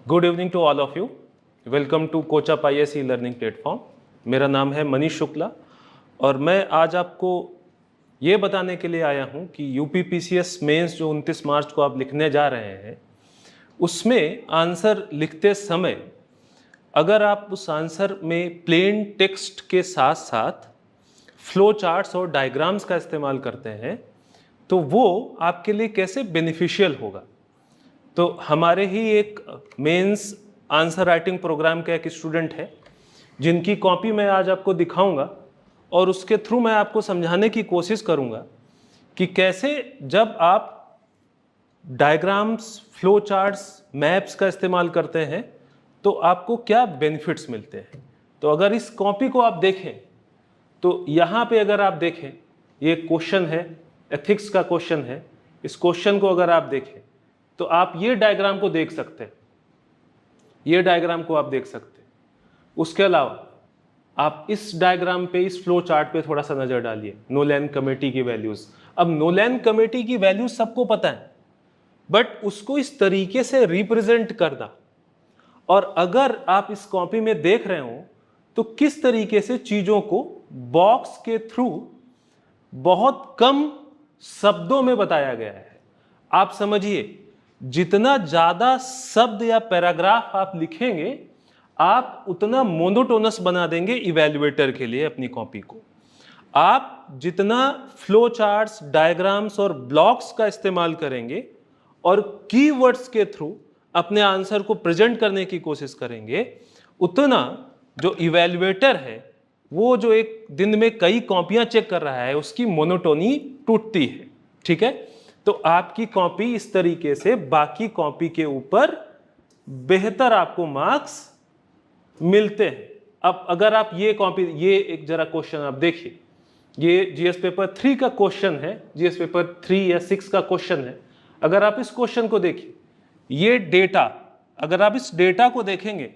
Good evening to all of you. Welcome to Coachup IAS learning platform. मेरा नाम है मनीष शुक्ला और मैं आज आपको ये बताने के लिए आया हूँ कि UPPCS मेंस जो 29 मार्च को आप लिखने जा रहे हैं उसमें आंसर लिखते समय अगर आप उस आंसर में प्लेन टेक्स्ट के साथ साथ फ्लो चार्ट्स और डायग्राम्स का इस्तेमाल करते हैं तो वो आपके लिए कैसे बेनिफिशियल होगा। तो हमारे ही एक मेंस आंसर राइटिंग प्रोग्राम का एक स्टूडेंट है जिनकी कॉपी मैं आज आपको दिखाऊंगा और उसके थ्रू मैं आपको समझाने की कोशिश करूंगा कि कैसे जब आप डायग्राम्स, फ्लो चार्ट्स, मैप्स का इस्तेमाल करते हैं तो आपको क्या बेनिफिट्स मिलते हैं। तो अगर इस कॉपी को आप देखें तो यहाँ पे अगर आप देखें ये क्वेश्चन है, एथिक्स का क्वेश्चन है। इस क्वेश्चन को अगर आप देखें तो आप ये डायग्राम को देख सकते हैं, ये डायग्राम को आप देख सकते हैं। उसके अलावा आप इस डायग्राम पे, इस फ्लो चार्ट पे थोड़ा सा नजर डालिए। नोलैन कमेटी की वैल्यूज, अब नोलैन कमेटी की वैल्यूज सबको पता है बट उसको इस तरीके से रिप्रेजेंट करना, और अगर आप इस कॉपी में देख रहे हो तो किस तरीके से चीजों को बॉक्स के थ्रू बहुत कम शब्दों में बताया गया है। आप समझिए जितना ज्यादा शब्द या पैराग्राफ आप लिखेंगे आप उतना मोनोटोनस बना देंगे इवैल्यूएटर के लिए अपनी कॉपी को। आप जितना फ्लो चार्ट्स, डायग्राम्स और ब्लॉक्स का इस्तेमाल करेंगे और कीवर्ड्स के थ्रू अपने आंसर को प्रेजेंट करने की कोशिश करेंगे, उतना जो इवैल्यूएटर है वो जो एक दिन में कई कॉपियां चेक कर रहा है उसकी मोनोटोनी टूटती है। ठीक है, तो आपकी कॉपी इस तरीके से बाकी कॉपी के ऊपर बेहतर आपको मार्क्स मिलते हैं। अब अगर आप ये कॉपी, ये एक जरा क्वेश्चन आप देखिए, ये जीएस पेपर 3 का क्वेश्चन है, जीएस पेपर 3 या 6 का क्वेश्चन है। अगर आप इस क्वेश्चन को देखिए, ये डेटा, अगर आप इस डेटा को देखेंगे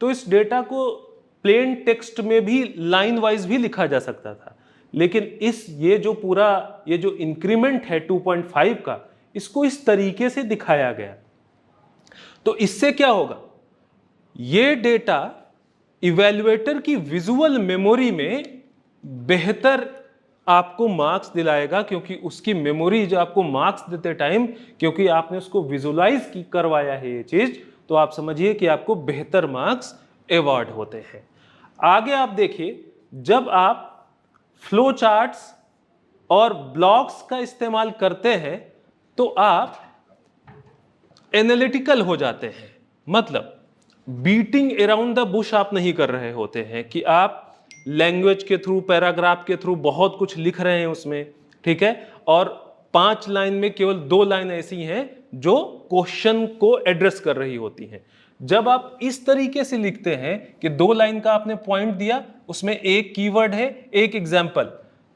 तो इस डेटा को प्लेन टेक्स्ट में भी लाइन वाइज भी लिखा जा सकता था, लेकिन ये जो इंक्रीमेंट है 2.5 का, इसको इस तरीके से दिखाया गया। तो इससे क्या होगा, ये डेटा इवैल्यूएटर की विजुअल मेमोरी में बेहतर आपको मार्क्स दिलाएगा, क्योंकि उसकी मेमोरी जो आपको मार्क्स देते टाइम, क्योंकि आपने उसको विजुअलाइज करवाया है ये चीज, तो आप समझिए कि आपको बेहतर मार्क्स अवॉर्ड होते हैं। आगे आप देखिए, जब आप फ्लो चार्ट्स और ब्लॉक्स का इस्तेमाल करते हैं तो आप एनालिटिकल हो जाते हैं। मतलब बीटिंग अराउंड द बुश आप नहीं कर रहे होते हैं कि आप लैंग्वेज के थ्रू, पैराग्राफ के थ्रू बहुत कुछ लिख रहे हैं उसमें, ठीक है, और 5 लाइन में केवल 2 लाइन ऐसी हैं जो क्वेश्चन को एड्रेस कर रही होती हैं। जब आप इस तरीके से लिखते हैं कि 2 लाइन का आपने पॉइंट दिया, उसमें एक कीवर्ड है, एक एग्जाम्पल,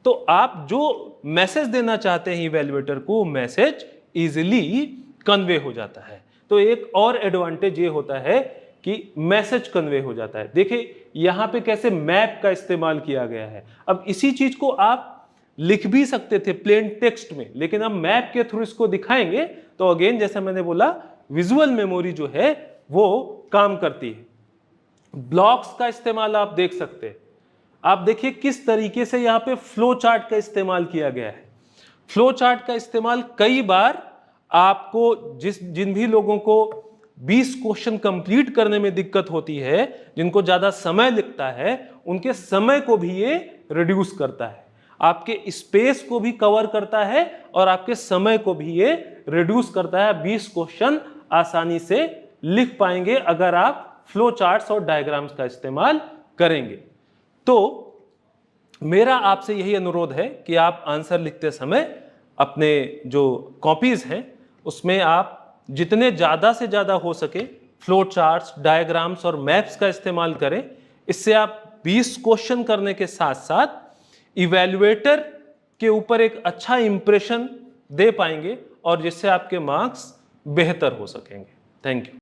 तो आप जो मैसेज देना चाहते हैं इवैल्यूएटर को, मैसेज इजीली कन्वे हो जाता है। तो एक और एडवांटेज ये होता है कि मैसेज कन्वे हो जाता है। देखिए यहां पे कैसे मैप का इस्तेमाल किया गया है। अब इसी चीज को आप लिख भी सकते थे प्लेन टेक्स्ट में, लेकिन अब मैप के थ्रू इसको दिखाएंगे तो अगेन जैसा मैंने बोला, विजुअल मेमोरी जो है वो काम करती है। ब्लॉक्स का इस्तेमाल आप देख सकते हैं। आप देखिए किस तरीके से यहां पे फ्लो चार्ट का इस्तेमाल किया गया है। फ्लो चार्ट का इस्तेमाल कई बार आपको जिन भी लोगों को 20 क्वेश्चन कंप्लीट करने में दिक्कत होती है, जिनको ज्यादा समय लगता है, उनके समय को भी ये रिड्यूस करता है, आपके स्पेस को भी कवर करता है और आपके समय को भी ये रिड्यूस करता है। 20 क्वेश्चन आसानी से लिख पाएंगे अगर आप फ्लो चार्ट्स और डायग्राम्स का इस्तेमाल करेंगे। तो मेरा आपसे यही अनुरोध है कि आप आंसर लिखते समय अपने जो कॉपीज हैं उसमें आप जितने ज्यादा से ज्यादा हो सके फ्लो चार्ट्स, डायग्राम्स और मैप्स का इस्तेमाल करें। इससे आप 20 क्वेश्चन करने के साथ साथ इवैल्यूएटर के ऊपर एक अच्छा इंप्रेशन दे पाएंगे और जिससे आपके मार्क्स बेहतर हो सकेंगे। Thank you.